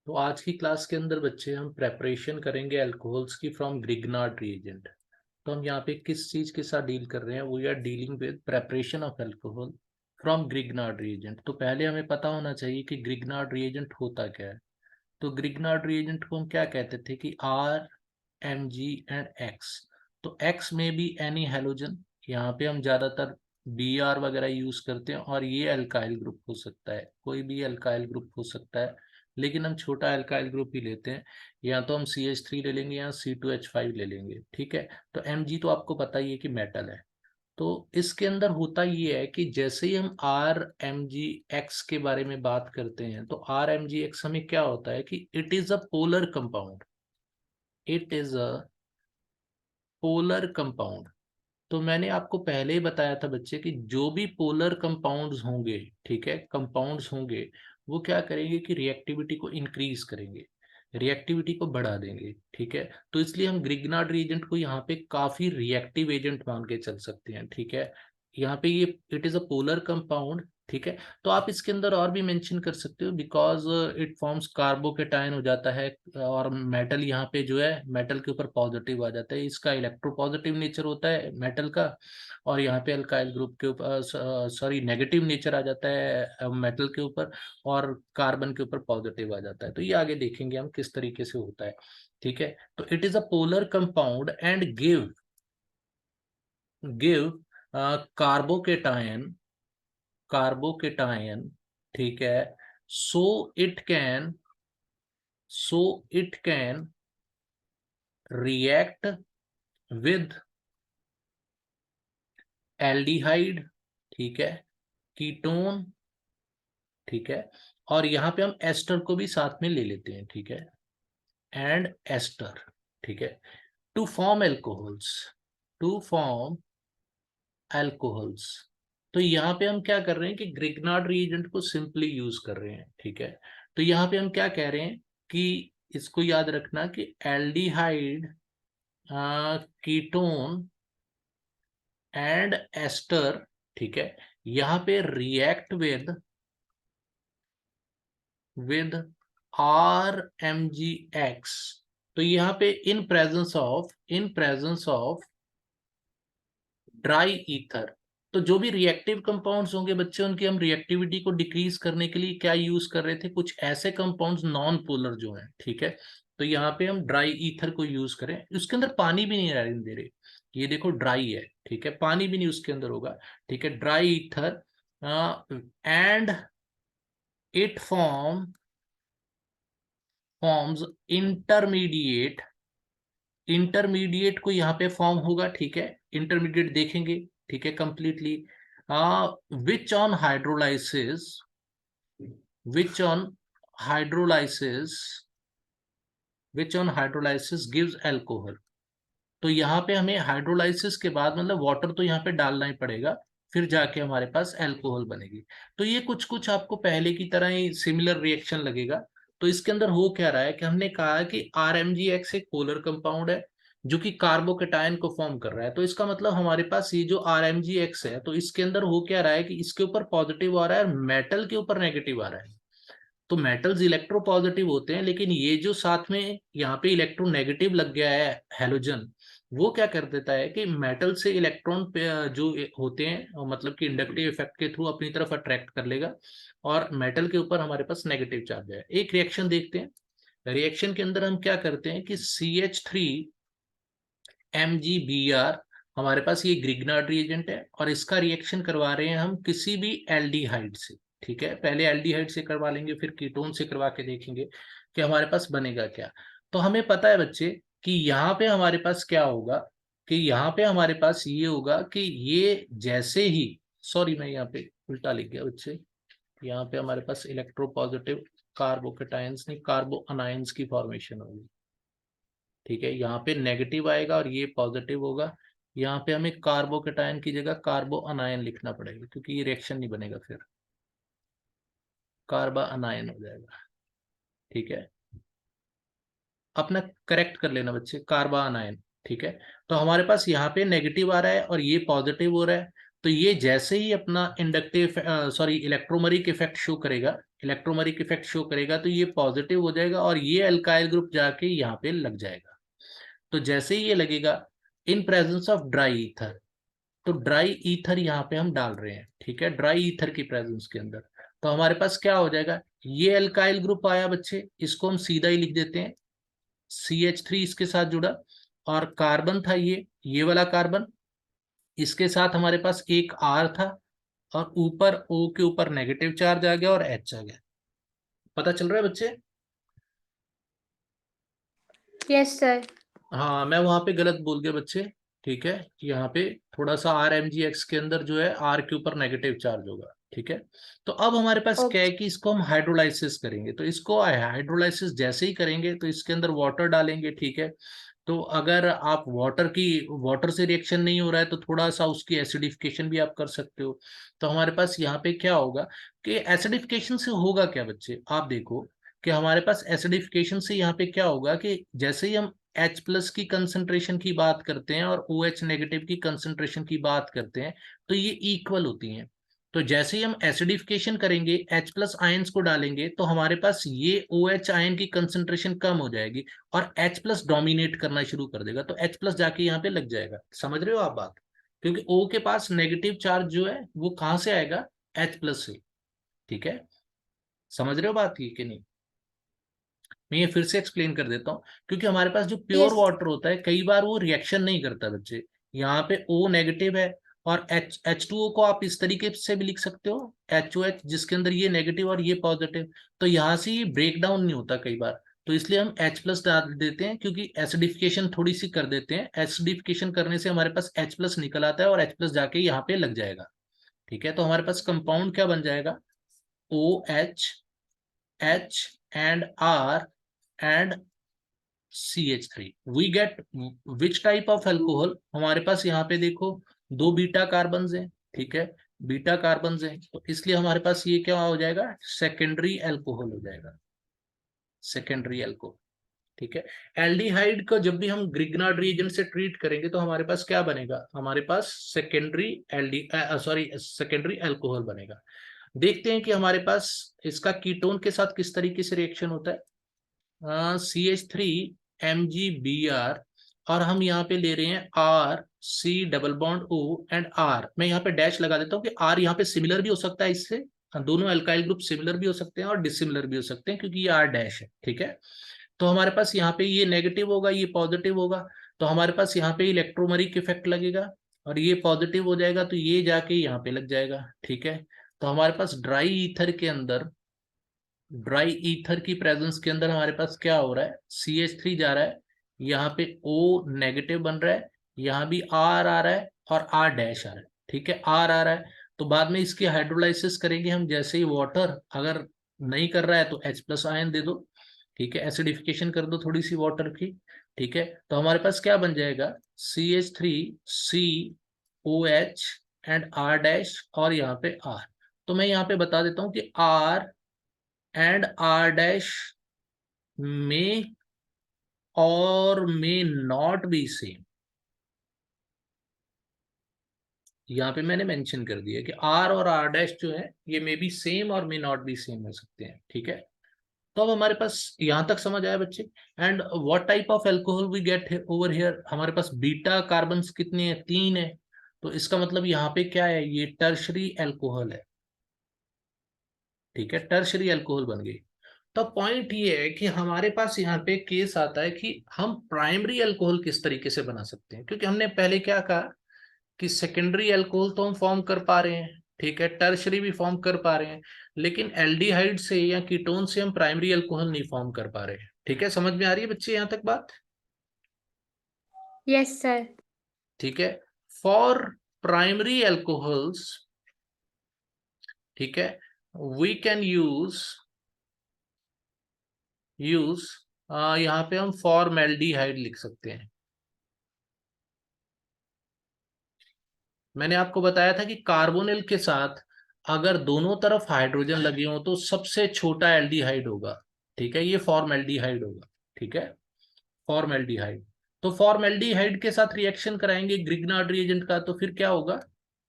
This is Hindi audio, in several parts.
तो आज की क्लास के अंदर बच्चे हम प्रेपरेशन करेंगे अल्कोहल्स की फ्रॉम ग्रिग्नार्ड रिएजेंट। तो हम यहाँ पे किस चीज के साथ डील कर रहे हैं, we are dealing with preparation of alcohol from Grignard reagent. तो पहले हमें पता होना चाहिए कि ग्रिग्नार्ड रिएजेंट होता क्या है। तो ग्रिग्नार्ड रिएजेंट को हम क्या कहते थे कि R, M G and X. तो एक्स में भी एनी हेलोजन, यहाँ पे हम ज्यादातर बी आर वगैरह यूज करते हैं, और ये अल्काइल ग्रुप हो सकता है, कोई भी अल्काइल ग्रुप हो सकता है, लेकिन हम छोटा अल्काइल ग्रुप ही लेते हैं। या तो हम सी एच थ्री ले लेंगे या सी टू एच फाइव ले लेंगे, ठीक है। तो एम जी तो आपको पता ही है कि मेटल है। तो इसके अंदर होता ये है कि जैसे ही हम आर एम जी एक्स के बारे में बात करते हैं, तो आर एम जी एक्स हमें क्या होता है कि it is a polar compound. It is a polar compound. तो मैंने आपको पहले ही बताया था बच्चे कि जो भी पोलर कंपाउंड्स होंगे, ठीक है, कंपाउंड्स होंगे, वो क्या करेंगे कि रिएक्टिविटी को इंक्रीज करेंगे, रिएक्टिविटी को बढ़ा देंगे, ठीक है। तो इसलिए हम ग्रिग्नार्ड रिएजेंट को यहाँ पे काफी रिएक्टिव एजेंट मान के चल सकते हैं, ठीक है। यहाँ पे ये it is a polar compound, ठीक है। तो आप इसके अंदर और भी मेंशन कर सकते हो, बिकॉज इट फॉर्म्स कार्बोकेटायन हो जाता है, और मेटल यहाँ पे जो है मेटल के ऊपर पॉजिटिव आ जाता है, इसका इलेक्ट्रोपॉजिटिव नेचर होता है मेटल का। और यहाँ पे अल्काइल ग्रुप के ऊपर सॉरी नेगेटिव नेचर आ जाता है मेटल के ऊपर, और कार्बन के ऊपर पॉजिटिव आ जाता है। तो ये आगे देखेंगे हम किस तरीके से होता है, ठीक है। तो it is a polar compound and give carbocation, carbocation, ठीक है। So it can, so it can react with aldehyde, ठीक है, कीटोन, ठीक है। और यहाँ पे हम एस्टर को भी साथ में ले लेते हैं, ठीक है, एंड एस्टर, ठीक है, to form alcohols, to form alcohols. तो यहाँ पे हम क्या कर रहे हैं कि ग्रिग्नार्ड रिएजेंट को सिंपली यूज कर रहे हैं, ठीक है। तो यहाँ पे हम क्या कह रहे हैं कि इसको याद रखना कि एल्डिहाइड, कीटोन एंड एस्टर, ठीक है, यहाँ पे react with R M G X. तो यहाँ पे in presence of dry ether. तो जो भी रिएक्टिव कंपाउंड्स होंगे बच्चे, उनकी हम रिएक्टिविटी को डिक्रीज करने के लिए क्या यूज कर रहे थे, कुछ ऐसे कंपाउंड्स नॉन पोलर जो हैं, ठीक है। तो यहाँ पे हम ड्राई ईथर को यूज करें, उसके अंदर पानी भी नहीं रहने दे रहे, ये देखो ड्राई है, ठीक है, पानी भी नहीं उसके अंदर होगा, ठीक है, dry ether. And it forms intermediate, intermediate को यहाँ पे फॉर्म होगा, ठीक है, इंटरमीडिएट देखेंगे, ठीक है, completely. Which on hydrolysis, which on hydrolysis, which on hydrolysis gives alcohol. तो यहाँ पे हमें हाइड्रोलाइसिस के बाद मतलब वाटर तो यहाँ पे डालना ही पड़ेगा, फिर जाके हमारे पास अल्कोहल बनेगी। तो ये कुछ कुछ आपको पहले की तरह ही सिमिलर रिएक्शन लगेगा। तो इसके अंदर हो क्या रहा है कि हमने कहा कि आर एम जी एक्स एक पोलर कंपाउंड है जो कि कार्बोकेटायन को फॉर्म कर रहा है। तो इसका मतलब हमारे पास ये जो आर एम जी एक्स है, तो इसके अंदर हो क्या रहा है कि इसके ऊपर पॉजिटिव आ रहा है और मेटल के ऊपर नेगेटिव आ रहा है। तो मेटल्स इलेक्ट्रोपॉजिटिव होते हैं, लेकिन ये जो साथ में यहाँ पे इलेक्ट्रोनेगेटिव लग गया है हेलोजन, वो क्या कर देता है कि मेटल से इलेक्ट्रॉन जो होते हैं, मतलब कि इंडक्टिव इफेक्ट के थ्रू अपनी तरफ अट्रैक्ट कर लेगा, और मेटल के ऊपर हमारे पास नेगेटिव चार्ज है। एक रिएक्शन देखते हैं। रिएक्शन के अंदर हम क्या करते हैं कि C H three M G B R, हमारे पास ये ग्रिग्नार्ड रिएजेंट है, और इसका रिएक्शन करवा रहे हैं हम किसी भी एल्डिहाइड से, ठीक है। पहले एल्डिहाइड से करवा लेंगे, फिर कीटोन से करवा के देखेंगे कि हमारे पास बनेगा क्या। तो हमें पता है बच्चे कि यहाँ पे हमारे पास क्या होगा, कि यहाँ पे हमारे पास ये होगा कि ये जैसे ही, सॉरी मैं यहाँ पे उल्टा लिख गया बच्चे, यहाँ पे हमारे पास इलेक्ट्रोपॉजिटिव कार्बोकेटायंस नहीं कार्बो अनायंस की फॉर्मेशन होगी, ठीक है। यहाँ पे नेगेटिव आएगा और ये पॉजिटिव होगा। यहाँ पे हमें कार्बोकेटायन की जगह कार्बो अनायन लिखना पड़ेगा, क्योंकि ये रिएक्शन नहीं बनेगा, फिर कार्बा अनायन हो जाएगा, ठीक है। अपना करेक्ट कर लेना बच्चे, कार्बा अनायन, ठीक है। तो हमारे पास यहाँ पे नेगेटिव आ रहा है और ये पॉजिटिव हो रहा है। तो ये जैसे ही अपना inductive sorry electromeric effect show करेगा, इलेक्ट्रोमरिक इफेक्ट शो करेगा, तो ये पॉजिटिव हो जाएगा और ये अल्काइल ग्रुप जाके यहाँ पे लग जाएगा। तो जैसे ही ये लगेगा इन प्रेजेंस ऑफ ड्राई ईथर, तो ड्राई ईथर यहाँ पे हम डाल रहे हैं, ठीक है, ड्राई ईथर की प्रेजेंस के अंदर, तो हमारे पास क्या हो जाएगा, ये अल्काइल ग्रुप आया बच्चे, इसको हम सीधा ही लिख देते हैं, CH3 इसके साथ जुड़ा, और कार्बन था ये वाला कार्बन, इसके साथ हमारे पास एक R था, और ऊपर O के ऊपर नेगेटिव चार्ज आ गया और H आ गया। पता चल रहा है बच्चे? Yes sir. हाँ, मैं वहां पे गलत बोल गया बच्चे, ठीक है, यहाँ पे थोड़ा सा RMgX के अंदर जो है R के ऊपर नेगेटिव चार्ज होगा, ठीक है। तो अब हमारे पास क्या है कि इसको हम हाइड्रोलाइसिस करेंगे, तो इसको हाइड्रोलाइसिस जैसे ही करेंगे तो इसके अंदर वाटर डालेंगे, ठीक है। तो अगर आप वाटर से रिएक्शन नहीं हो रहा है तो थोड़ा सा उसकी एसिडिफिकेशन भी आप कर सकते हो। तो हमारे पास यहाँ पे क्या होगा कि एसिडिफिकेशन से होगा क्या बच्चे, आप देखो कि हमारे पास एसिडिफिकेशन से यहाँ पे क्या होगा कि जैसे ही हम H+ की कंसंट्रेशन की बात करते हैं और OH नेगेटिव की कंसंट्रेशन की बात करते हैं, तो ये इक्वल होती हैं। तो जैसे ही हम एसिडिफिकेशन करेंगे, H+ आयंस को डालेंगे, तो हमारे पास ये OH आयन की कंसंट्रेशन कम हो जाएगी और H+ डोमिनेट करना शुरू कर देगा, तो H+ जाके यहाँ पे लग जाएगा। समझ रहे हो आप बात? क्योंकि O के पास नेगेटिव चार्ज जो है वो कहाँ से आएगा, H+ से, ठीक है। समझ रहे हो बात की कि नहीं? मैं ये फिर से एक्सप्लेन कर देता हूँ, क्योंकि हमारे पास जो प्योर यस। वाटर होता है कई बार वो रिएक्शन नहीं करता बच्चे। यहाँ पे O नेगेटिव है और H2O को आप इस तरीके से भी लिख सकते हो, HOH, जिसके अंदर ये नेगेटिव और ये पॉजिटिव, तो यहाँ से ये ब्रेक डाउन नहीं होता कई बार, तो इसलिए हम H+ डाल देते हैं, क्योंकि एसिडिफिकेशन थोड़ी सी कर देते हैं, एसिडिफिकेशन करने से हमारे पास H+ निकल आता है और H+ जाके यहाँ पे लग जाएगा, ठीक है। तो हमारे पास कंपाउंड क्या बन जाएगा, OH, H and R and CH3, we get which type of alcohol? हमारे पास यहाँ पे देखो दो बीटा कार्बन हैं, ठीक है, बीटा कार्बन हैं, तो इसलिए हमारे पास ये क्या हो जाएगा, सेकेंडरी अल्कोहल हो जाएगा, सेकेंडरी अल्कोहल, ठीक है। एल्डिहाइड को जब भी हम ग्रिग्नार्ड रिएजेंट से ट्रीट करेंगे तो हमारे पास क्या बनेगा, हमारे पास सेकेंडरी सेकेंडरी अल्कोहल बनेगा। देखते हैं कि हमारे पास इसका कीटोन के साथ किस तरीके से रिएक्शन होता है। CH3 Mg Br, और हम यहाँ पे ले रहे हैं RC double bond O and R, मैं यहाँ पे डैश लगा देता हूँ कि R यहाँ पे सिमिलर भी हो सकता है इससे, दोनों अल्काइल ग्रुप सिमिलर भी हो सकते हैं और डिसिमिलर भी हो सकते हैं, क्योंकि ये R डैश है, ठीक है। तो हमारे पास यहाँ पे ये नेगेटिव होगा, ये पॉजिटिव होगा, तो हमारे पास यहाँ पे इलेक्ट्रोमरिक इफेक्ट लगेगा और ये पॉजिटिव हो जाएगा, तो ये जाके यहाँ पे लग जाएगा, ठीक है। तो हमारे पास ड्राई ईथर के अंदर, ड्राई ईथर की प्रेजेंस के अंदर हमारे पास क्या हो रहा है, CH3 जा रहा है, यहाँ पे O नेगेटिव बन रहा है, यहाँ भी R आ रहा है और R डैश आ रहा है, ठीक है, R आ रहा है। तो बाद में इसकी हाइड्रोलाइसिस करेंगे हम, जैसे ही वाटर अगर नहीं कर रहा है तो H+ आयन दे दो, ठीक है, एसिडिफिकेशन कर दो थोड़ी सी वाटर की, ठीक है। तो हमारे पास क्या बन जाएगा, CH3COH एंड R डैश और यहाँ पे R। तो मैं यहाँ पे बता देता हूँ कि R and R dash may और may नॉट बी सेम, यहाँ पे मैंने मेंशन कर दिया कि R और R डैश जो है ये मे बी सेम और मे नॉट बी सेम हो सकते हैं, ठीक है। तो अब हमारे पास यहाँ तक समझ आया बच्चे। And what type of alcohol we get over here, हमारे पास बीटा कार्बन कितने हैं, 3 है, तो इसका मतलब यहाँ पे क्या है, ये टर्शरी एल्कोहल है, ठीक है, टर्शरी एल्कोहल बन गई। तो पॉइंट ये है कि हमारे पास यहाँ पे केस आता है कि हम प्राइमरी अल्कोहल किस तरीके से बना सकते हैं, क्योंकि हमने पहले क्या कहा कि सेकेंडरी अल्कोहल तो हम फॉर्म कर पा रहे हैं, ठीक है, टर्शरी भी फॉर्म कर पा रहे हैं, लेकिन एल्डिहाइड से या कीटोन से हम प्राइमरी अल्कोहल नहीं फॉर्म कर पा रहे हैं, ठीक है। समझ में आ रही है बच्चे यहाँ तक बात? Yes sir. ठीक है, फॉर प्राइमरी अल्कोहल्स, ठीक है, वी कैन यूज यूज यहाँ पे हम फॉर्मेल्डिहाइड लिख सकते हैं। मैंने आपको बताया था कि कार्बोनिल के साथ अगर दोनों तरफ हाइड्रोजन लगे हो तो सबसे छोटा एल्डिहाइड होगा, ठीक है, ये फॉर्मेल्डिहाइड होगा, ठीक है, फॉर्मेल्डिहाइड। तो फॉर्मेल्डिहाइड के साथ रिएक्शन कराएंगे ग्रिग्नार्ड रिएजेंट का, तो फिर क्या होगा,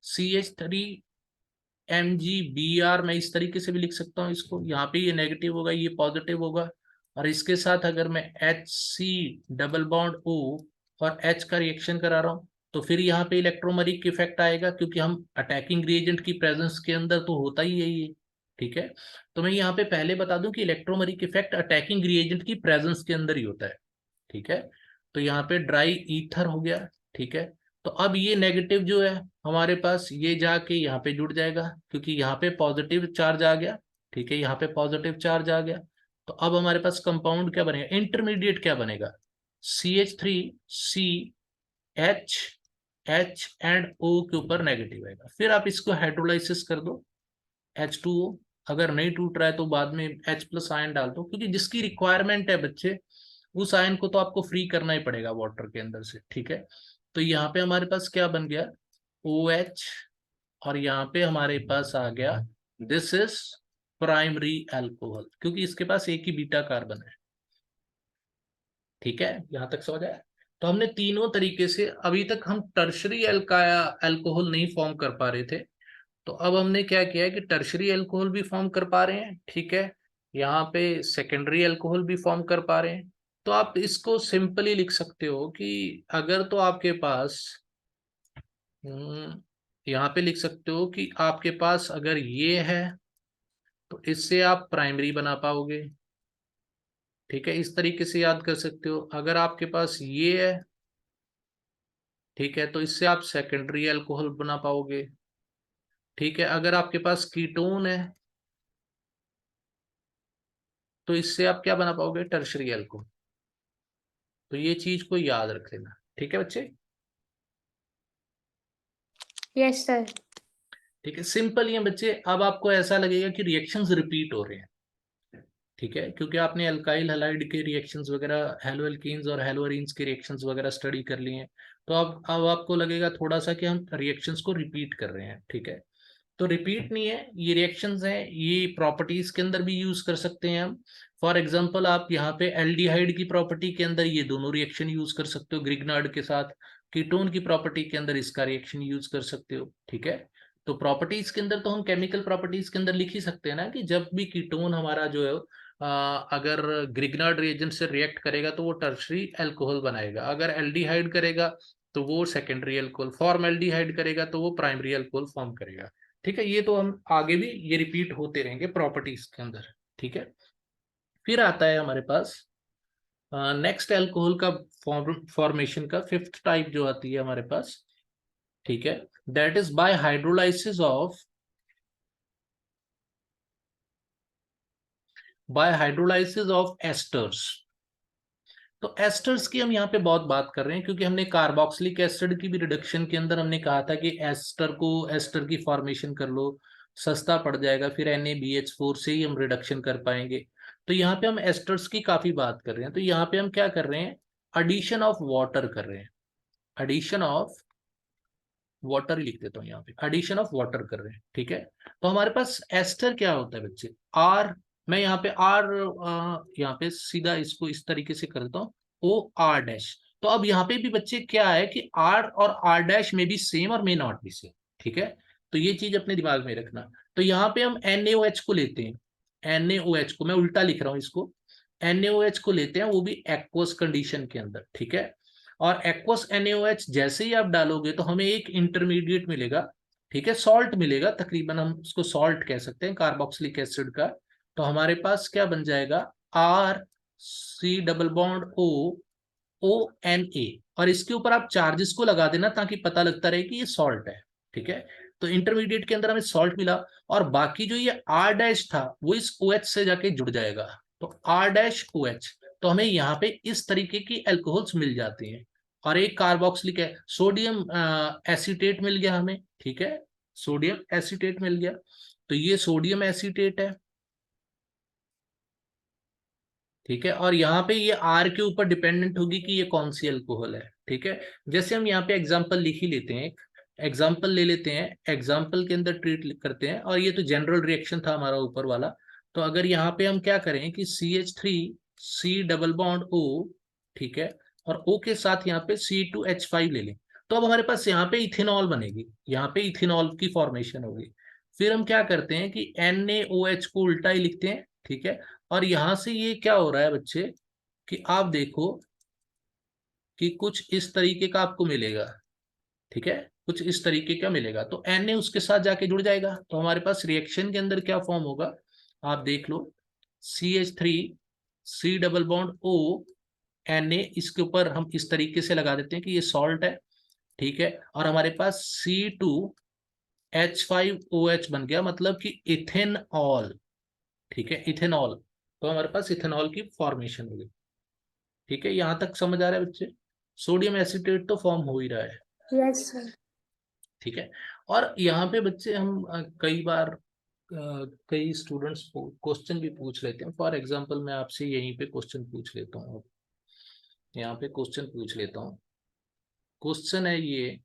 CH3MgBr, मैं इस तरीके से भी लिख सकता हूँ इसको। यहाँ पे ये नेगेटिव होगा, ये पॉजिटिव होगा, और इसके साथ अगर मैं HC डबल बॉन्ड O और H का रिएक्शन करा रहा हूँ, तो फिर यहाँ पे इलेक्ट्रोमैरिक इफेक्ट आएगा, क्योंकि हम अटैकिंग रिएजेंट की प्रेजेंस के अंदर तो होता ही है ये। ठीक है, तो मैं यहाँ पे पहले बता दूं कि इलेक्ट्रोमैरिक इफेक्ट अटैकिंग रिएजेंट की प्रेजेंस के अंदर ही होता है। ठीक है, तो यहाँ पे ड्राई ईथर हो गया। ठीक है, तो अब ये नेगेटिव जो है हमारे पास, ये जाके यहाँ पे जुड़ जाएगा, क्योंकि यहाँ पे पॉजिटिव चार्ज आ गया। ठीक है, यहाँ पे पॉजिटिव चार्ज आ गया, तो अब हमारे पास कंपाउंड क्या बनेगा, इंटरमीडिएट क्या बनेगा, CH3CH एंड O के ऊपर नेगेटिव आएगा। फिर आप इसको हाइड्रोलाइसिस कर दो, H2O। अगर नहीं टूट रहा है तो बाद में H प्लस आयन डाल दो, क्योंकि जिसकी रिक्वायरमेंट है बच्चे, उस आयन को तो आपको फ्री करना ही पड़ेगा वाटर के अंदर से। ठीक है, तो यहाँ पे हमारे पास क्या बन गया, OH, और यहाँ पे हमारे पास आ गया दिस इज प्राइमरी अल्कोहल, क्योंकि इसके पास एक ही बीटा कार्बन है। ठीक है, यहाँ तक समझ आया। तो हमने तीनों तरीके से, अभी तक हम टर्शरी अल्कोहल नहीं फॉर्म कर पा रहे थे, तो अब हमने क्या किया है कि टर्शरी अल्कोहल भी फॉर्म कर पा रहे हैं। ठीक है, यहाँ पे सेकेंडरी अल्कोहल भी फॉर्म कर पा रहे हैं। तो आप इसको सिंपली लिख सकते हो कि अगर तो आपके पास यहाँ पे लिख सकते हो कि आपके पास अगर ये है, तो इससे आप प्राइमरी बना पाओगे। ठीक है, इस तरीके से याद कर सकते हो। अगर आपके पास ये है, ठीक है, तो इससे आप सेकेंडरी अल्कोहल बना पाओगे। ठीक है, अगर आपके पास कीटोन है, तो इससे आप क्या बना पाओगे, टर्शरी अल्कोहल। तो ये चीज को याद रख लेना। ठीक है बच्चे। Yes, sir. ठीक है, सिंपल ही है बच्चे। अब आपको ऐसा लगेगा कि रिएक्शंस रिपीट हो रहे हैं। ठीक है, क्योंकि आपने अल्काइल हैलाइड के रिएक्शंस वगैरह, हेलो एल्कीन्स और हेलो एरीन्स के रिएक्शंस वगैरह स्टडी कर लिए हैं। तो अब आपको लगेगा थोड़ा सा कि हम रिएक्शंस को रिपीट कर रहे हैं। ठीक है, तो रिपीट नहीं है, ये रिएक्शंस हैं, ये प्रॉपर्टीज के अंदर भी यूज कर सकते हैं हम। फॉर एग्जांपल, आप यहाँ पे एल्डिहाइड की प्रॉपर्टी के अंदर ये दोनों रिएक्शन यूज कर सकते हो ग्रिग्नार्ड के साथ। कीटोन की प्रॉपर्टी के अंदर इसका रिएक्शन यूज कर सकते हो। ठीक है, तो प्रॉपर्टीज के अंदर तो हम केमिकल प्रॉपर्टीज के अंदर लिख ही सकते हैं ना, कि जब भी कीटोन हमारा जो है अगर ग्रिग्नार्ड रिएजेंट से रिएक्ट करेगा तो वो टर्शरी अल्कोहल बनाएगा, अगर एल्डिहाइड करेगा तो वो सेकेंडरी अल्कोहल, फॉर्मल्डिहाइड करेगा तो वो प्राइमरी अल्कोहल फॉर्म करेगा। ठीक है, ये तो हम आगे भी ये रिपीट होते रहेंगे प्रॉपर्टीज के अंदर। ठीक है, फिर आता है हमारे पास नेक्स्ट अल्कोहल का फॉर्मेशन का फिफ्थ टाइप जो आती है हमारे पास। ठीक है, that is by hydrolysis of esters. तो एस्टर्स की हम यहाँ पे बहुत बात कर रहे हैं, क्योंकि हमने कार्बोक्सिलिक एसिड की भी रिडक्शन के अंदर हमने कहा था कि एस्टर की फॉर्मेशन कर लो, सस्ता पड़ जाएगा, फिर NaBH4 से ही हम रिडक्शन कर पाएंगे। तो यहाँ पे हम एस्टर्स की काफी बात कर रहे हैं। तो यहाँ पे हम क्या कर रहे हैं, एडिशन ऑफ वाटर कर रहे हैं, एडिशन ऑफ वाटर लिख देता हूँ यहाँ पे, एडिशन ऑफ वाटर कर रहे हैं। ठीक है, तो हमारे पास एस्टर क्या होता है बच्चे, आर, मैं यहाँ पे आर, यहाँ पे सीधा इसको इस तरीके से कर देता हूँ, OR'। तो अब यहाँ पे भी बच्चे क्या है कि R और R' में भी सेम और मे नॉट भी सेम। ठीक है, तो ये चीज अपने दिमाग में रखना। तो यहाँ पे हम NaOH को लेते हैं, NaOH को मैं उल्टा लिख रहा हूँ इसको, NaOH को लेते हैं, वो भी एक्वस कंडीशन के अंदर। ठीक है, और एक्वस NaOH जैसे ही आप डालोगे तो हमें एक इंटरमीडिएट मिलेगा। ठीक है, सॉल्ट मिलेगा, तकरीबन हम उसको सॉल्ट कह सकते हैं कार्बोक्सिलिक एसिड का। तो हमारे पास क्या बन जाएगा, RC डबल बॉन्ड ONA, और इसके ऊपर आप चार्जेस को लगा देना ताकि पता लगता रहे कि ये सॉल्ट है। ठीक है, तो इंटरमीडिएट के अंदर हमें सॉल्ट मिला, और बाकी जो ये R' था वो इस OH से जाके जुड़ जाएगा, तो R'OH। तो हमें यहाँ पे इस तरीके की एल्कोहल्स मिल जाते हैं। और एक कार्बोक्सिलिक है, सोडियम एसीटेट मिल गया हमें। ठीक है, सोडियम एसीटेट मिल गया, तो ये सोडियम एसीटेट है। ठीक है, और यहाँ पे ये R के ऊपर डिपेंडेंट होगी कि ये कौन सी अल्कोहल है। ठीक है, जैसे हम यहाँ पे एग्जांपल लिख ही लेते हैं, एक एग्जांपल ले लेते हैं, एग्जांपल के अंदर ट्रीट करते हैं, और ये तो जनरल रिएक्शन था हमारा ऊपर वाला। तो अगर यहाँ पे हम क्या करें कि CH3C डबल बॉन्ड O, ठीक है, और O के साथ यहाँ पे C2H5 ले लें, तो अब हमारे पास यहाँ पे इथेनॉल बनेगी, यहाँ पे इथेनॉल की फॉर्मेशन होगी। फिर हम क्या करते हैं कि NaOH को उल्टा ही लिखते हैं, ठीक है। और यहां से ये क्या हो रहा है बच्चे कि आप देखो कि कुछ इस तरीके का आपको मिलेगा, ठीक है, कुछ इस तरीके का मिलेगा। तो Na उसके साथ जाके जुड़ जाएगा, तो हमारे पास रिएक्शन के अंदर क्या फॉर्म होगा, आप देख लो, CH3 C double bond O Na, इसके ऊपर हम इस तरीके से लगा देते हैं कि ये सॉल्ट है, ठीक है। और हमारे पास C2H5OH बन गया, मतलब कि इथेनॉल, ठीक है, इथेनॉल। तो हमारे पास इथेनॉल की फॉर्मेशन होगी, ठीक है। यहां तक समझ आ रहा है बच्चे? सोडियम एसीटेट तो फॉर्म हो ही रहा है, Yes, sir. ठीक है। और यहाँ पे बच्चे हम कई बार कई स्टूडेंट्स क्वेश्चन भी पूछ लेते हैं। फॉर एग्जांपल मैं आपसे यहीं पे क्वेश्चन पूछ लेता हूँ, यहाँ पे क्वेश्चन पूछ लेता हूँ। क्वेश्चन है ये,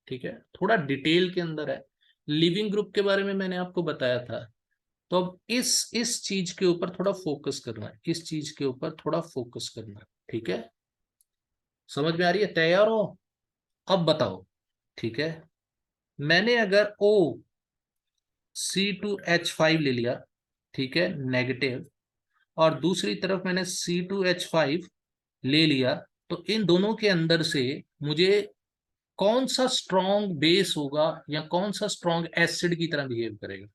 ठीक है, थोड़ा डिटेल के अंदर है। लिविंग ग्रुप के बारे में मैंने आपको बताया था, तो अब इस चीज के ऊपर थोड़ा फोकस करना है, इस चीज के ऊपर थोड़ा फोकस करना है, ठीक है। समझ में आ रही है? तैयार हो? अब बताओ, ठीक है, मैंने अगर C2H5 ले लिया, ठीक है, नेगेटिव, और दूसरी तरफ मैंने C2H5 ले लिया, तो इन दोनों के अंदर से मुझे कौन सा स्ट्रॉन्ग बेस होगा या कौन सा स्ट्रॉन्ग एसिड की तरह बिहेव करेगा?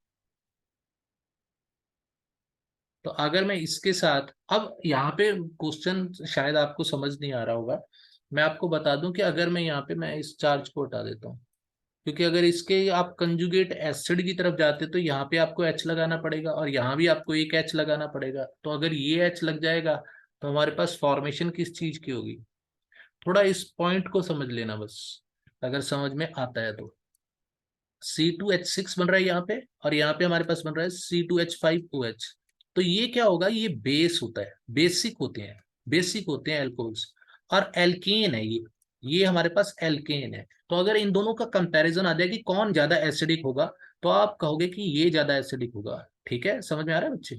तो अगर मैं इसके साथ, अब यहाँ पे क्वेश्चन शायद आपको समझ नहीं आ रहा होगा, मैं आपको बता दूं कि अगर मैं यहाँ पे मैं इस चार्ज को हटा देता हूँ, क्योंकि अगर इसके आप कंजुगेट एसिड की तरफ जाते तो यहाँ पे आपको H लगाना पड़ेगा और यहाँ भी आपको एक H लगाना पड़ेगा। तो अगर ये H लग जाएगा तो हमारे पास फॉर्मेशन किस चीज की होगी? थोड़ा इस पॉइंट को समझ लेना बस, अगर समझ में आता है तो। C2H6 बन रहा है यहाँ पे, और यहाँ पे हमारे पास बन रहा है C2H5OH। तो ये क्या होगा, ये बेस होता है, बेसिक होते हैं, बेसिक होते हैं एल्कोहल्स। और एल्केन है ये हमारे पास एल्केन है। तो अगर इन दोनों का कंपैरिजन आ जाए कि कौन ज्यादा एसिडिक होगा, तो आप कहोगे कि ये ज्यादा एसिडिक होगा, ठीक है। समझ में आ रहा है बच्चे?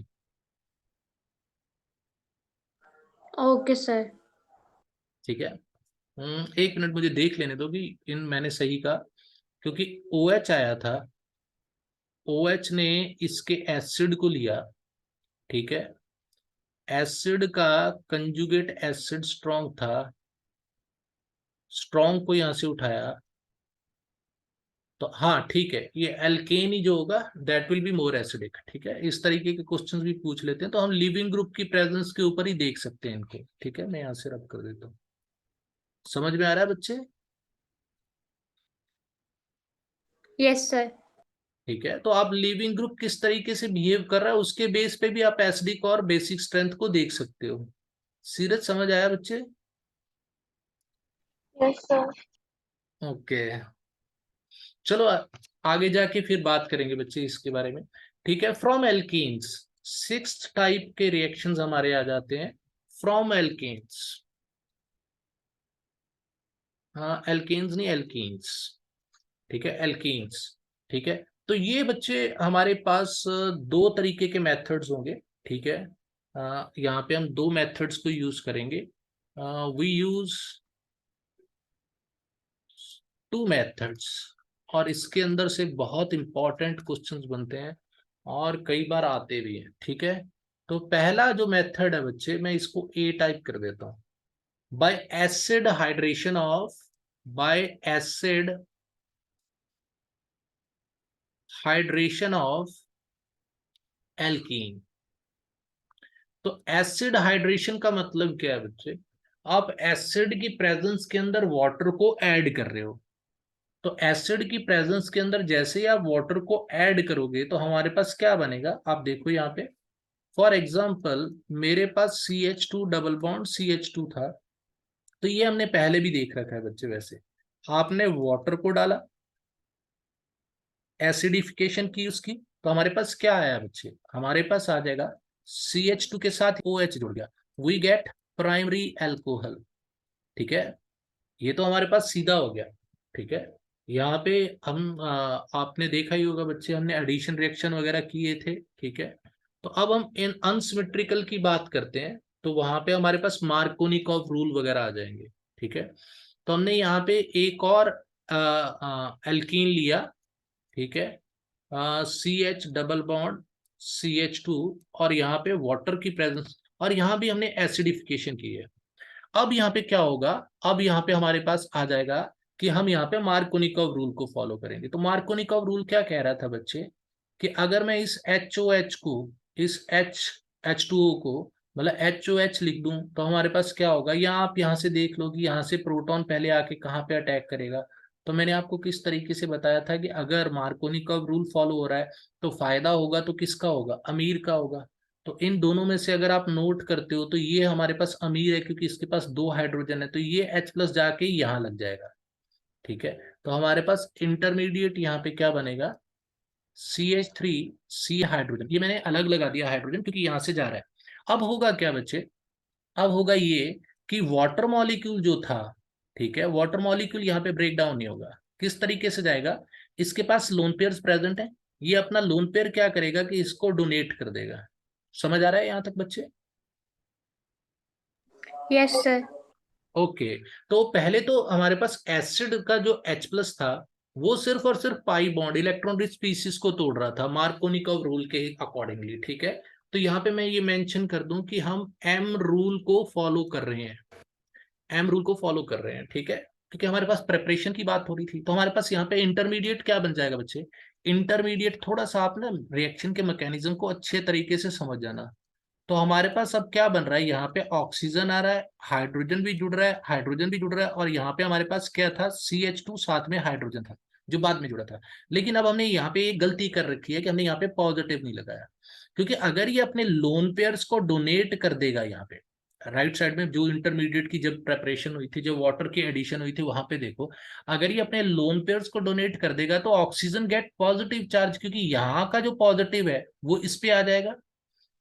Okay, sir. ठीक है। एक मिनट मुझे देख लेने दो कि इन मैंने सही कहा, क्योंकि OH आया था, OH ने इसके एसिड को लिया, ठीक है, एसिड का कंजुगेट एसिड स्ट्रॉन्ग था, स्ट्रॉन्ग को यहां से उठाया, तो हाँ ठीक है, ये एल्केन ही जो होगा that will be more acidic, ठीक है। इस तरीके के क्वेश्चंस भी पूछ लेते हैं, तो हम लिविंग ग्रुप की प्रेजेंस के ऊपर ही देख सकते हैं इनको, ठीक है। मैं यहां से रब कर देता हूँ। समझ में आ रहा है बच्चे? Yes, sir. ठीक है, तो आप लिविंग ग्रुप किस तरीके से बिहेव कर रहा है उसके बेस पे भी आप एसिडिक और बेसिक स्ट्रेंथ को देख सकते हो। सीरज समझ आया बच्चे? Yes, sir. ओके, चलो आगे जाके फिर बात करेंगे बच्चे इसके बारे में, ठीक है। फ्रॉम एल्कीन्स, सिक्स्थ टाइप के रिएक्शंस हमारे आ जाते हैं फ्रॉम एल्कीन्स। हाँ, एल्कीन्स नहीं, एल्कीन्स, ठीक है, एल्कीन्स, ठीक है। तो ये बच्चे हमारे पास दो तरीके के मेथड्स होंगे, ठीक है। यहाँ पे हम दो मेथड्स को यूज करेंगे। वी यूज टू मेथड्स, और इसके अंदर से बहुत इंपॉर्टेंट क्वेश्चंस बनते हैं और कई बार आते भी हैं, ठीक है। तो पहला जो मेथड है बच्चे, मैं इसको ए टाइप कर देता हूं, bye acid hydration of, bye acid hydration of alkene. तो एसिड हाइड्रेशन का मतलब क्या है बच्चे? आप एसिड की प्रेजेंस के अंदर वाटर को ऐड कर रहे हो, तो एसिड की प्रेजेंस के अंदर जैसे ही आप वाटर को ऐड करोगे तो हमारे पास क्या बनेगा, आप देखो यहाँ पे। फॉर एग्जाम्पल मेरे पास CH2 डबल बॉन्ड CH2 था, तो ये हमने पहले भी देख रखा है बच्चे। वैसे आपने वाटर को डाला, एसिडिफिकेशन की उसकी, तो हमारे पास क्या आया बच्चे? हमारे पास आ जाएगा CH2 के साथ OH जुड़ गया, वी गेट प्राइमरी एल्कोहल, ठीक है। ये तो हमारे पास सीधा हो गया, ठीक है। यहाँ पे हम आपने देखा ही होगा बच्चे, हमने एडिशन रिएक्शन वगैरह किए थे, ठीक है। तो अब हम इन अनसिमेट्रिकल की बात करते हैं, तो वहां पे हमारे पास मार्कोनिकॉव रूल वगैरह आ जाएंगे, ठीक है। तो हमने यहाँ पे एक और एल्कीन लिया, ठीक है, CH डबल बॉन्ड CH2, और यहाँ पे वाटर की प्रेजेंस, और यहाँ भी हमने एसिडिफिकेशन की है। अब यहाँ पे क्या होगा, अब यहाँ पे हमारे पास आ जाएगा कि हम यहाँ पे मार्कोनिकॉव रूल को फॉलो करेंगे। तो मार्कोनिकॉव रूल क्या कह रहा था बच्चे, कि अगर मैं इस HOH को, इस H2O को, मतलब HOH लिख दूं, तो हमारे पास क्या होगा, या आप यहाँ से देख लो कि यहाँ से प्रोटॉन पहले आके कहाँ पे अटैक करेगा। तो मैंने आपको किस तरीके से बताया था कि अगर मार्कोनिकॉव रूल फॉलो हो रहा है तो फायदा होगा तो किसका होगा, अमीर का होगा। तो इन दोनों में से अगर आप नोट करते हो तो ये हमारे पास अमीर है, क्योंकि इसके पास 2 हाइड्रोजन है, तो ये H+ जाके यहाँ लग जाएगा, ठीक है। तो हमारे पास इंटरमीडिएट यहाँ पे क्या बनेगा, CH3C हाइड्रोजन, ये मैंने अलग लगा दिया हाइड्रोजन क्योंकि यहाँ से जा रहा है। अब होगा क्या बच्चे, अब होगा ये कि वाटर मॉलिक्यूल जो था, ठीक है, वाटर मॉलिक्यूल यहाँ पे ब्रेक डाउन नहीं होगा। किस तरीके से जाएगा, इसके पास लोन पेयर्स प्रेजेंट है, ये अपना लोन पेयर क्या करेगा कि इसको डोनेट कर देगा। समझ आ रहा है यहाँ तक बच्चे? Yes sir. ओके। तो पहले तो हमारे पास एसिड का जो H+ था वो सिर्फ और सिर्फ pi bond electron rich species को तोड़ रहा था मार्कोनिकॉव रूल के अकॉर्डिंगली, ठीक है। तो यहाँ पे मैं ये मेंशन कर दूं कि हम एम रूल को फॉलो कर रहे हैं, एम रूल को फॉलो कर रहे हैं, ठीक है, क्योंकि हमारे पास प्रेपरेशन की बात हो रही थी। तो हमारे पास यहाँ पे इंटरमीडिएट क्या बन जाएगा बच्चे, इंटरमीडिएट, थोड़ा सा आप ना रिएक्शन के मैकेनिज्म को अच्छे तरीके से समझ जाना। तो हमारे पास अब क्या बन रहा है, यहाँ पे ऑक्सीजन आ रहा है, हाइड्रोजन भी जुड़ रहा है, हाइड्रोजन भी जुड़ रहा है, और यहाँ पे हमारे पास क्या था, CH2 साथ में हाइड्रोजन था जो बाद में जुड़ा था। लेकिन अब हमने यहाँ पे एक गलती कर रखी है कि हमने यहाँ पे पॉजिटिव नहीं लगाया, क्योंकि अगर ये अपने लोन पेयर्स को डोनेट कर देगा, यहाँ पे राइट साइड में जो इंटरमीडिएट की जब प्रेपरेशन हुई थी, जो वाटर की एडिशन हुई थी, वहां पे देखो, अगर ये अपने लोन पेयर्स को डोनेट कर देगा तो ऑक्सीजन गेट पॉजिटिव चार्ज, क्योंकि यहाँ का जो पॉजिटिव है वो इस पे आ जाएगा।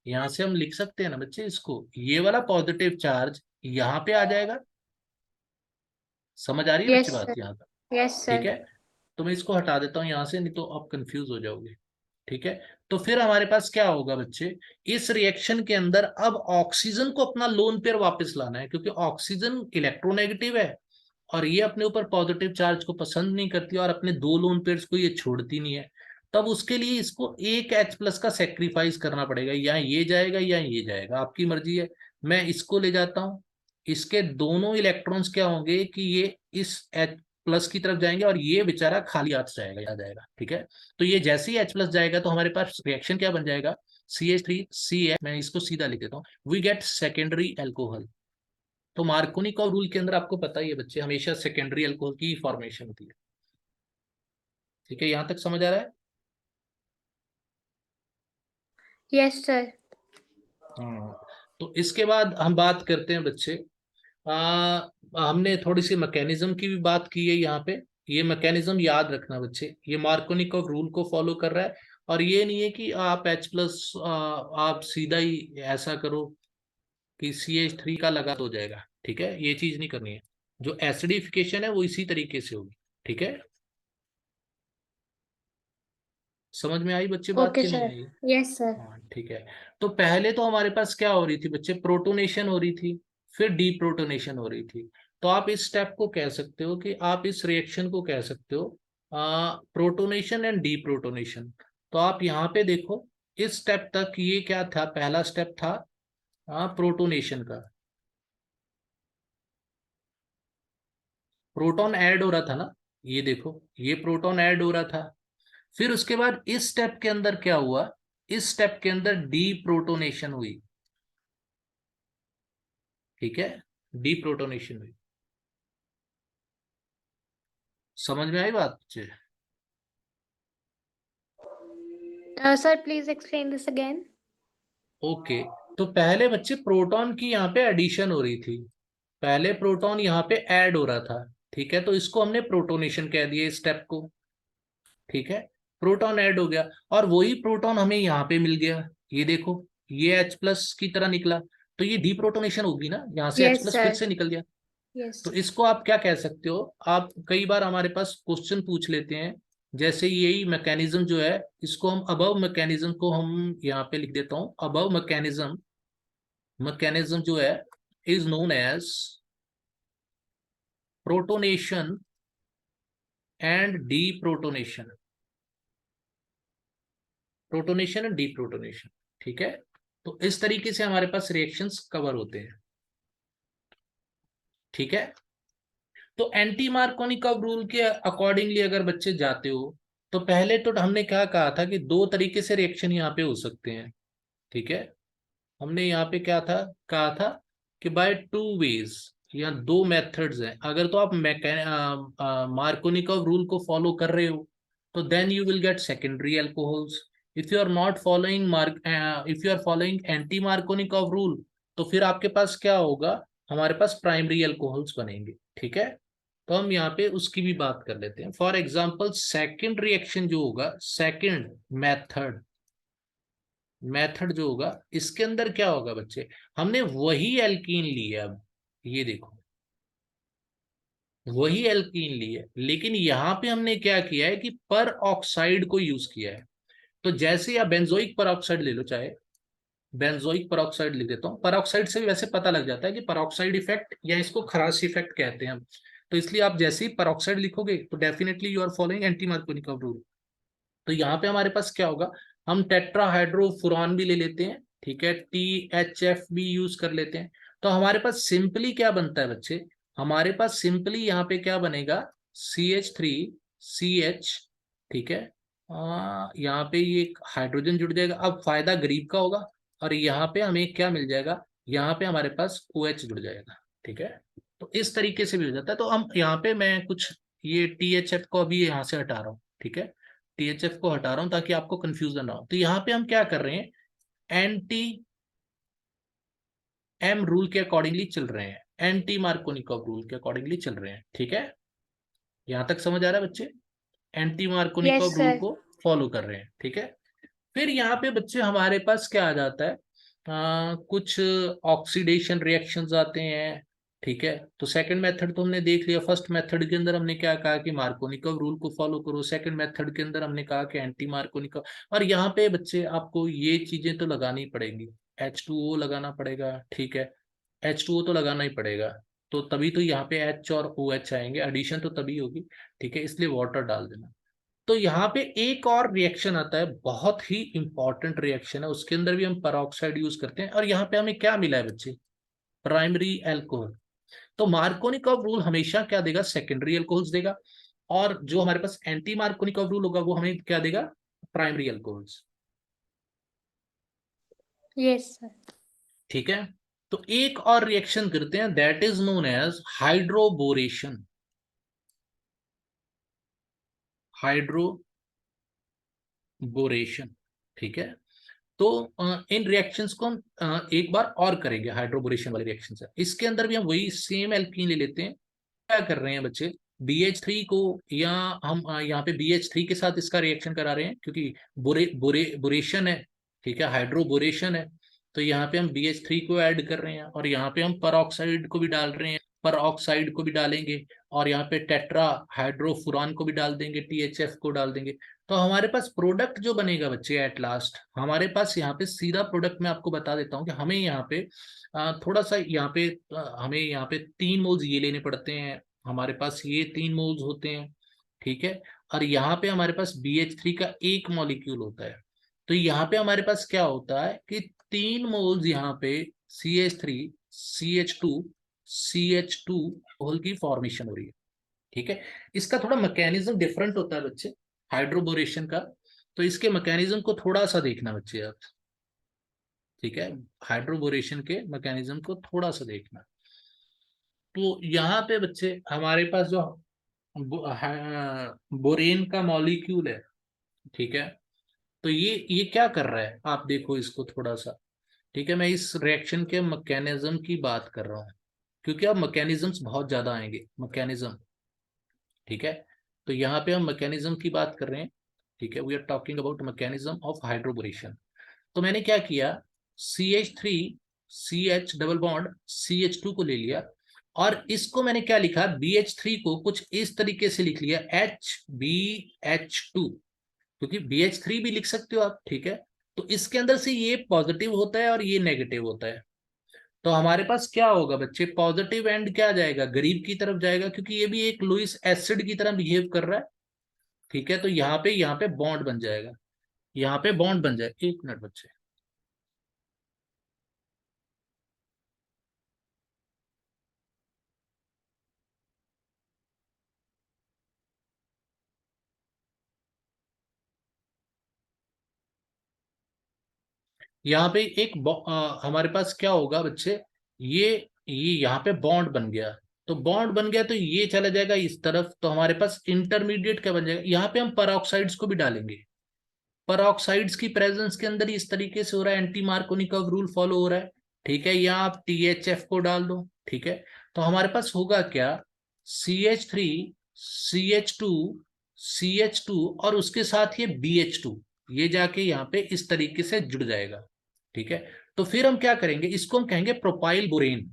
यहां से हम लिख सकते हैं ना बच्चे इसको, ये वाला पॉजिटिव चार्ज यहाँ पे आ जाएगा। समझ आ रही है यस बच्चे बात सर। यहाँ तक? यस ठीक सर। है। तो मैं इसको हटा देता हूँ यहाँ से, नहीं तो आप कंफ्यूज हो जाओगे, ठीक है। तो फिर हमारे पास क्या होगा बच्चे, इस रिएक्शन के अंदर अब ऑक्सीजन को अपना लोन पेयर वापस लाना है, क्योंकि ऑक्सीजन इलेक्ट्रोनेगेटिव है और ये अपने ऊपर पॉजिटिव चार्ज को पसंद नहीं करती, और अपने 2 लोन पेयर्स को ये छोड़ती नहीं है। तब उसके लिए इसको एक H+ का सेक्रीफाइस करना पड़ेगा, या ये जाएगा या ये जाएगा, आपकी मर्जी है। मैं इसको ले जाता हूँ, इसके दोनों इलेक्ट्रॉन्स क्या होंगे कि ये इस H+ की तरफ जाएंगे, और ये बेचारा खाली हाथ जाएगा, याद आएगा, ठीक है। तो ये जैसे ही H+ जाएगा तो हमारे पास रिएक्शन क्या बन जाएगा, CH3CH, मैं इसको सीधा लिख देता हूँ, वी गेट सेकेंडरी एल्कोहल। तो मार्कोनिकॉव रूल के अंदर आपको पता ही है बच्चे, हमेशा सेकेंडरी अल्कोहल की फॉर्मेशन होती है, ठीक है, यहां तक समझ आ रहा है? Yes sir. हाँ। तो इसके बाद हम बात करते हैं बच्चे, हमने थोड़ी सी मैकेनिज्म की भी बात की है यहाँ पे। ये मैकेनिज्म याद रखना बच्चे, ये मार्कोनिकॉव रूल को फॉलो कर रहा है, और ये नहीं है कि आप H+ आप सीधा ही ऐसा करो कि CH3 का लगा तो हो जाएगा, ठीक है, ये चीज नहीं करनी है। जो एसिडिफिकेशन है वो इसी तरीके से होगी, ठीक है। समझ में आई बच्चे बात ओके कि नहीं सर। आई? Yes sir. हाँ ठीक है। तो पहले तो हमारे पास क्या हो रही थी बच्चे, प्रोटोनेशन हो रही थी, फिर डीप्रोटोनेशन हो रही थी। तो आप इस स्टेप को कह सकते हो कि आप इस रिएक्शन को कह सकते हो प्रोटोनेशन एंड डीप्रोटोनेशन। तो आप यहाँ पे देखो, इस स्टेप तक ये क्या था, पहला स्टेप था प्रोटोनेशन का, प्रोटॉन ऐड हो रहा था ना, ये देखो, ये प्रोटॉन ऐड हो रहा था। फिर उसके बाद इस स्टेप के अंदर क्या हुआ, इस स्टेप के अंदर डीप्रोटोनेशन हुई, ठीक है, डीप्रोटोनेशन हुई। समझ में आई बात मुझे? Sir please explain this again. Okay. तो पहले बच्चे प्रोटॉन की यहाँ पे एडिशन हो रही थी, पहले प्रोटॉन यहाँ पे ऐड हो रहा था, ठीक है, तो इसको हमने प्रोटोनेशन कह दिया इस स्टेप को, ठीक है। प्रोटॉन ऐड हो गया, और वही प्रोटॉन हमें यहाँ पे मिल गया, ये देखो, ये H+ की तरह निकला, तो ये डीप्रोटोनेशन होगी ना, यहाँ से यस H+ फिर सर। से निकल गया। यस। तो इसको आप क्या कह सकते हो, आप कई बार हमारे पास क्वेश्चन पूछ लेते हैं, जैसे यही मैकेनिज्म जो है, इसको हम अबव मैकेनिज्म को हम यहाँ पे लिख देता हूँ, अबव मैकेनिज्म, मैकेनिज्म जो है is known as protonation and deprotonation, protonation and deprotonation, ठीक है। तो इस तरीके से हमारे पास रिएक्शंस कवर होते हैं, ठीक है। तो एंटी मार्कोनिकॉव रूल के अकॉर्डिंगली अगर बच्चे जाते हो, तो पहले तो हमने क्या कहा था कि दो तरीके से रिएक्शन यहाँ पे हो सकते हैं, ठीक है। हमने यहाँ पे क्या था, कहा था कि बाय टू वेज, या दो मेथड्स हैं। अगर तो आप मार्कोनिकॉव रूल को फॉलो कर रहे हो, तो then you will get secondary alcohols. If you are not following if you are following anti Markovnikov rule, तो फिर आपके पास क्या होगा, हमारे पास प्राइमरी अल्कोहल्स बनेंगे, ठीक है। तो हम यहाँ पे उसकी भी बात कर लेते हैं। फॉर एग्जाम्पल सेकेंड रिएक्शन जो होगा, सेकेंड मेथड, मेथड जो होगा, इसके अंदर क्या होगा बच्चे, हमने वही एल्कीन ली है। अब ये देखो, वही एल्कीन ली है, लेकिन यहां पे हमने क्या किया है कि पर ऑक्साइड को यूज किया है। तो जैसे या बेंजोइक पर ऑक्साइड ले लो, चाहे बेंजोइक पर ऑक्साइड लिख देता हूँ। पर ऑक्साइड से भी वैसे पता लग जाता है कि पर ऑक्साइड इफेक्ट, या इसको खराश इफेक्ट कहते हैं हम। तो इसलिए आप जैसे ही पर ऑक्साइड लिखोगे, तो definitely you are following anti Markovnikov rule. तो यहाँ पे हमारे पास क्या होगा, हम टेट्राहाइड्रोफुरान भी ले लेते हैं, ठीक है, THF भी यूज कर लेते हैं। तो हमारे पास सिंपली क्या बनता है बच्चे, हमारे पास सिंपली यहाँ पे क्या बनेगा, CH3CH, ठीक है। यहाँ पे ये हाइड्रोजन जुड़ जाएगा। अब फायदा गरीब का होगा, और यहाँ पे हमें क्या मिल जाएगा, यहाँ पे हमारे पास OH जुड़ जाएगा, ठीक है। तो इस तरीके से भी हो जाता है। तो हम यहाँ पे मैं कुछ ये THF को अभी यहाँ से हटा रहा हूँ, ठीक है। THF को हटा रहा हूं ताकि आपको कंफ्यूजन ना हो। तो यहाँ पे हम क्या कर रहे हैं, एंटी एम रूल के अकॉर्डिंगली चल रहे हैं, एंटी मार्कोनिकॉव रूल के अकॉर्डिंगली चल रहे हैं, ठीक है। यहां तक समझ आ रहा है बच्चे, anti Yes, Markovnikov rule sir. को फॉलो कर रहे हैं, ठीक है। फिर यहाँ पे बच्चे हमारे पास क्या आ जाता है, कुछ ऑक्सीडेशन रिएक्शंस आते हैं, ठीक है। तो सेकंड मेथड तो हमने देख लिया। फर्स्ट मेथड के अंदर हमने क्या कहा कि मार्कोनिकॉव रूल को फॉलो करो। सेकंड मेथड के अंदर हमने कहा कि एंटी मार्कोनिकॉव। और यहाँ पे बच्चे आपको ये चीजें तो लगानी पड़ेंगी, H2O लगाना पड़ेगा, ठीक है। H2O तो लगाना ही पड़ेगा, तो तभी तो यहाँ पे H और OH आएंगे, एडिशन तो तभी होगी, ठीक है। इसलिए वाटर डाल देना। तो यहाँ पे एक और रिएक्शन आता है, बहुत ही इंपॉर्टेंट रिएक्शन है, उसके अंदर भी हम पेरोक्साइड यूज करते हैं। और यहाँ पे हमें क्या मिला है बच्चे, प्राइमरी अल्कोहल। तो मार्कोनिकॉव रूल हमेशा क्या देगा, सेकेंडरी अल्कोहल्स देगा। और जो हमारे पास एंटी मार्कोनिकॉव रूल होगा, वो हमें क्या देगा, प्राइमरी अल्कोहल्स, Yes, sir. ठीक है। तो एक और रिएक्शन करते हैं, that is known as hydroboration, hydroboration, ठीक है। तो इन रिएक्शंस को हम एक बार और करेंगे, हाइड्रोबोरेशन वाले रिएक्शन है। इसके अंदर भी हम वही सेम एल्कीन ले लेते हैं। क्या कर रहे हैं बच्चे, BH3 को, या हम यहाँ पे BH3 के साथ इसका रिएक्शन करा रहे हैं, क्योंकि बोरेशन है, ठीक है, हाइड्रोबोरेशन है। तो यहाँ पे हम BH3 को ऐड कर रहे हैं, और यहाँ पे हम परऑक्साइड को भी डाल रहे हैं, पर ऑक्साइड को भी डालेंगे, और यहाँ पे टेट्रा हाइड्रोफुरान को भी डाल देंगे, THF को डाल देंगे। तो हमारे पास प्रोडक्ट जो बनेगा बच्चे, एट लास्ट हमारे पास यहाँ पे सीधा प्रोडक्ट मैं आपको बता देता हूँ कि हमें यहाँ पे थोड़ा सा यहाँ पे हमें यहाँ पे 3 मोल्स ये लेने पड़ते हैं, हमारे पास ये 3 मोल्स होते हैं, ठीक है। और यहाँ पे हमारे पास BH3 का एक मॉलिक्यूल होता है। तो यहाँ पे हमारे पास क्या होता है कि 3 मोल्स यहाँ पे CH3CH2CH2 होल की फॉर्मेशन हो रही है, ठीक है। इसका थोड़ा मैकेनिज्म डिफरेंट होता है बच्चे, हाइड्रोबोरेशन का। तो इसके मैकेनिज्म को थोड़ा सा देखना बच्चे आप, ठीक है, हाइड्रोबोरेशन के मैकेनिज्म को थोड़ा सा देखना। तो यहाँ पे बच्चे हमारे पास जो बोरेन का मॉलिक्यूल है, ठीक है। तो ये क्या कर रहा है, आप देखो इसको थोड़ा सा, ठीक है। मैं इस रिएक्शन के मैकेनिज्म की बात कर रहा हूँ, क्योंकि अब मैकेनिज्म्स बहुत ज्यादा आएंगे, मैकेनिज्म, ठीक है। तो यहाँ पे हम मैकेनिज्म की बात कर रहे हैं, ठीक है। We are talking about mechanism of hydroboration. तो मैंने क्या किया, CH3CH डबल बॉन्ड CH2 को ले लिया, और इसको मैंने क्या लिखा, BH3 को कुछ इस तरीके से लिख लिया, HBH2, क्योंकि BH3 भी लिख सकते हो आप, ठीक है। तो इसके अंदर से ये पॉजिटिव होता है और ये नेगेटिव होता है। तो हमारे पास क्या होगा बच्चे, पॉजिटिव एंड क्या जाएगा, गरीब की तरफ जाएगा, क्योंकि ये भी एक लुईस एसिड की तरह बिहेव कर रहा है। ठीक है, तो यहाँ पे बॉन्ड बन जाएगा, यहाँ पे बॉन्ड बन जाए। एक मिनट बच्चे, यहाँ पे हमारे पास क्या होगा बच्चे, ये ये यहाँ पे बॉन्ड बन गया। तो बॉन्ड बन गया तो ये चला जाएगा इस तरफ, तो हमारे पास इंटरमीडिएट क्या बन जाएगा, यहाँ पे हम परऑक्साइड्स को भी डालेंगे। परऑक्साइड्स की प्रेजेंस के अंदर इस तरीके से हो रहा है, एंटी मार्कोनिकव रूल फॉलो हो रहा है। ठीक है, यहाँ आप THF को डाल दो। ठीक है, तो हमारे पास होगा क्या, CH3 CH2 CH2 और उसके साथ ये BH2, ये जाके यहाँ पे इस तरीके से जुड़ जाएगा। ठीक है, तो फिर हम क्या करेंगे, इसको हम कहेंगे प्रोपाइल बोरेन।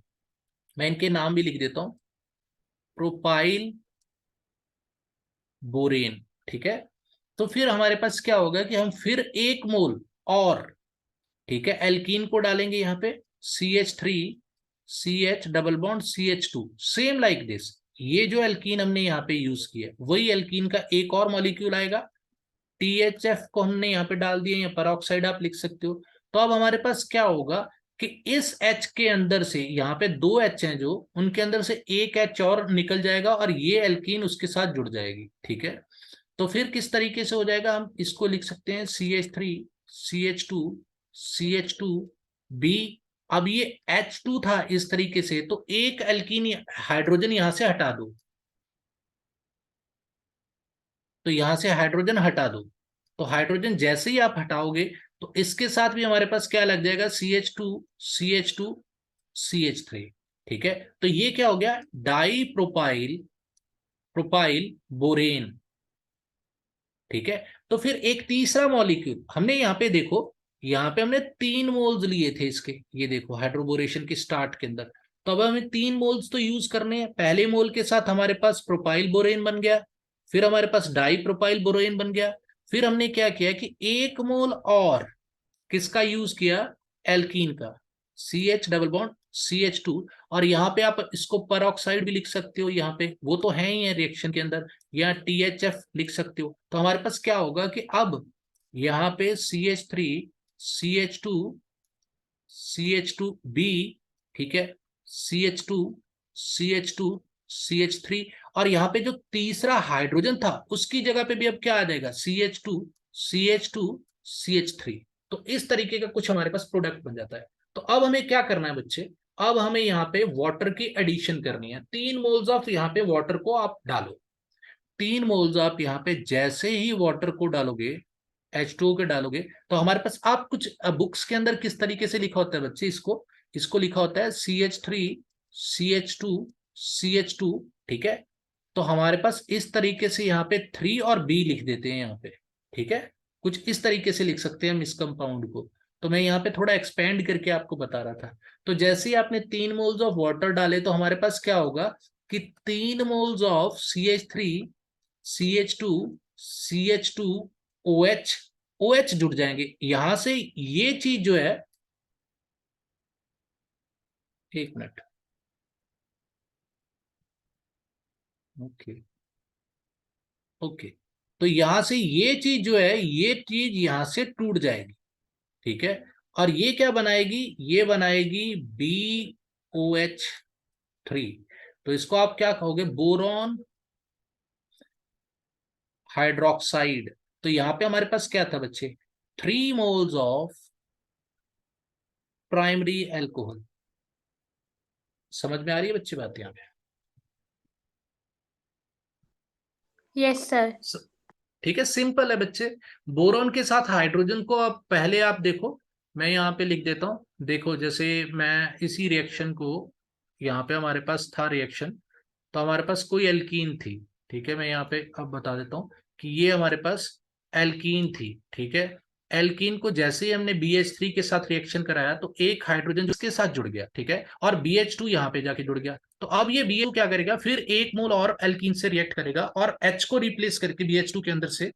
मैं इनके नाम भी लिख देता हूं, प्रोपाइल बोरेन। ठीक है, तो फिर हमारे पास क्या होगा कि हम फिर 1 मोल और, ठीक है, एल्कीन को डालेंगे यहाँ पे, CH3 CH double bond CH2, same like this. ये जो एल्कीन हमने यहाँ पे यूज किया वही एल्कीन का एक और मॉलिक्यूल आएगा, THF को हमने यहाँ पे डाल दिया, या पेरोक्साइड आप लिख सकते हो। तो अब हमारे पास क्या होगा कि इस H के अंदर से, यहाँ पे 2 H हैं जो, उनके अंदर से एक H और निकल जाएगा और ये एल्कीन उसके साथ जुड़ जाएगी। ठीक है, तो फिर किस तरीके से हो जाएगा, हम इसको लिख सकते हैं CH3 CH2 CH2 B। अब ये H2 था इस तरीके से, तो एक एल्कीन हाइड्रोजन यहां से हटा दो, तो यहां से हाइड्रोजन हटा दो। तो हाइड्रोजन जैसे ही आप हटाओगे तो इसके साथ भी हमारे पास क्या लग जाएगा, CH2 CH2 CH3। ठीक है, तो ये क्या हो गया, डाई प्रोपाइल प्रोपाइल बोरेन। ठीक है, तो फिर एक तीसरा मॉलिक्यूल हमने यहाँ पे देखो, यहाँ पे हमने 3 मोल्स लिए थे इसके, ये देखो हाइड्रोबोरेशन की स्टार्ट के अंदर। तो अब हमें 3 मोल्स तो यूज करने हैं। पहले मोल के साथ हमारे पास प्रोपाइल बोरेन बन गया, फिर हमारे पास डाई प्रोपाइल बोरेन बन गया। फिर हमने क्या किया कि 1 मोल और किसका यूज किया, एल्कीन का, CH डबल बॉन्ड CH2। और यहाँ पे आप इसको परऑक्साइड भी लिख सकते हो, यहाँ पे वो तो है ही है रिएक्शन के अंदर, या THF लिख सकते हो। तो हमारे पास क्या होगा कि अब यहाँ पे CH3 CH2 CH2B, ठीक है, CH2 CH2 CH3, और यहाँ पे जो तीसरा हाइड्रोजन था उसकी जगह पे भी अब क्या आ जाएगा, CH2 CH2 CH3। तो इस तरीके का कुछ हमारे पास प्रोडक्ट बन जाता है। तो अब हमें क्या करना है बच्चे, अब हमें यहाँ पे वाटर की एडिशन करनी है। 3 मोल्स ऑफ यहाँ पे वाटर को आप डालो, 3 मोल्स आप यहाँ पे जैसे ही वाटर को डालोगे, H2O के डालोगे, तो हमारे पास, आप कुछ बुक्स के अंदर किस तरीके से लिखा होता है बच्चे, इसको इसको लिखा होता है CH3 CH2 CH2। ठीक है, तो हमारे पास इस तरीके से यहाँ पे 3 और B लिख देते हैं यहाँ पे। ठीक है, कुछ इस तरीके से लिख सकते हैं हम इस कंपाउंड को। तो मैं यहाँ पे थोड़ा एक्सपेंड करके आपको बता रहा था। तो जैसे ही आपने 3 मोल्स ऑफ वाटर डाले तो हमारे पास क्या होगा कि 3 moles of CH3 CH2 CH2 OH OH जुड़ जाएंगे यहां से। ये चीज जो है, एक मिनट, ओके ओके, तो यहां से ये चीज जो है, ये चीज यहां से टूट जाएगी। ठीक है, और ये क्या बनाएगी, ये बनाएगी BOH3। तो इसको आप क्या कहोगे, बोरॉन हाइड्रोक्साइड। तो यहां पे हमारे पास क्या था बच्चे, 3 मोल्स ऑफ प्राइमरी एल्कोहल। समझ में आ रही है बच्चे बात यहाँ पे। Yes, sir. ठीक है, सिंपल है बच्चे। बोरॉन के साथ हाइड्रोजन को अब पहले आप देखो, मैं यहाँ पे लिख देता हूँ। देखो, जैसे मैं इसी रिएक्शन को, यहाँ पे हमारे पास था रिएक्शन, तो हमारे पास कोई एल्कीन थी। ठीक है, मैं यहाँ पे अब बता देता हूँ कि ये हमारे पास एल्कीन थी। ठीक है, एल्कीन को जैसे ही हमने BH3 के साथ रिएक्शन कराया तो एक हाइड्रोजन उसके साथ जुड़ गया। ठीक है, और BH2 यहाँ पे जाके जुड़ गया। तो अब ये BH2 क्या करेगा, फिर 1 मोल और एल्कीन से रिएक्ट करेगा और H को रिप्लेस करके BH2 के अंदर से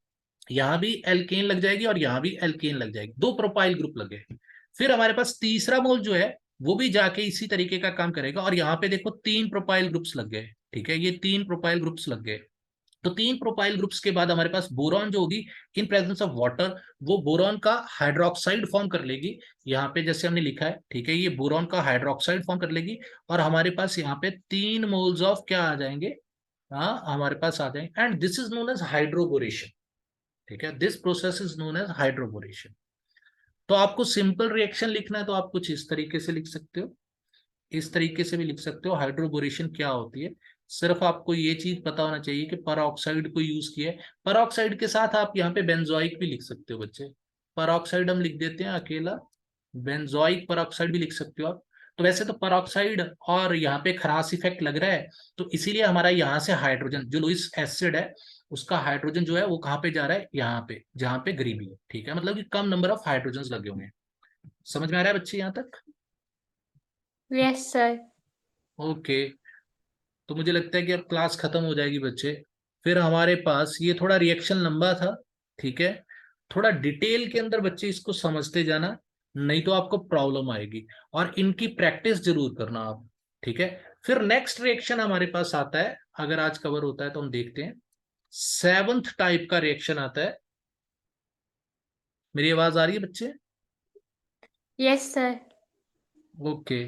यहाँ भी एल्केन लग जाएगी और यहाँ भी एल्केन लग जाएगी, 2 प्रोपाइल ग्रुप लगे। फिर हमारे पास तीसरा मोल जो है वो भी जाके इसी तरीके का काम करेगा। और यहाँ पे देखो 3 प्रोपाइल ग्रुप्स लग गए, ठीक है, ये 3 प्रोपाइल ग्रुप्स लग गए। तो 3 प्रोपाइल ग्रुप्स के बाद हमारे पास बोरॉन जो होगी इन प्रेजेंस ऑफ वाटर, वो बोरॉन का हाइड्रोक्साइड फॉर्म कर लेगी। यहाँ पे जैसे हमने लिखा है, ठीक है, ये बोरॉन का हाइड्रोक्साइड फॉर्म कर लेगी। और हमारे पास यहाँ पे 3 मोल्स ऑफ क्या आ जाएंगे, हाँ हमारे पास आ जाएंगे, and this is known as hydroboration. ठीक है, this process is known as hydroboration. तो आपको सिंपल रिएक्शन लिखना है तो आप कुछ इस तरीके से लिख सकते हो, इस तरीके से भी लिख सकते हो हाइड्रोबोरेशन क्या होती है। सिर्फ आपको ये चीज पता होना चाहिए कि परऑक्साइड को यूज किया है। परऑक्साइड के साथ आप यहाँ पे बेंजोइक भी लिख सकते हो बच्चे। परऑक्साइड हम लिख देते हैं अकेला, बेंजोइक परऑक्साइड भी लिख सकते हो आप। तो वैसे तो परऑक्साइड और यहाँ पे खरास इफेक्ट लग रहा है, तो इसीलिए हमारा यहाँ से हाइड्रोजन जो लुइस एसिड है उसका हाइड्रोजन जो है वो कहाँ पे जा रहा है, यहाँ पे जहाँ पे ग्रीबी है। ठीक है, मतलब कि कम नंबर ऑफ हाइड्रोजन लगे हुए हैं। समझ में आ रहा है बच्चे यहाँ तक? Yes, sir. ओके। तो मुझे लगता है कि अब क्लास खत्म हो जाएगी बच्चे। फिर हमारे पास ये थोड़ा रिएक्शन लंबा था, ठीक है, थोड़ा डिटेल के अंदर बच्चे इसको समझते जाना, नहीं तो आपको प्रॉब्लम आएगी। और इनकी प्रैक्टिस जरूर करना आप, ठीक है। फिर नेक्स्ट रिएक्शन हमारे पास आता है, अगर आज कवर होता है तो हम देखते हैं। 7th टाइप का रिएक्शन आता है। मेरी आवाज आ रही है बच्चे? Yes, sir. ओके।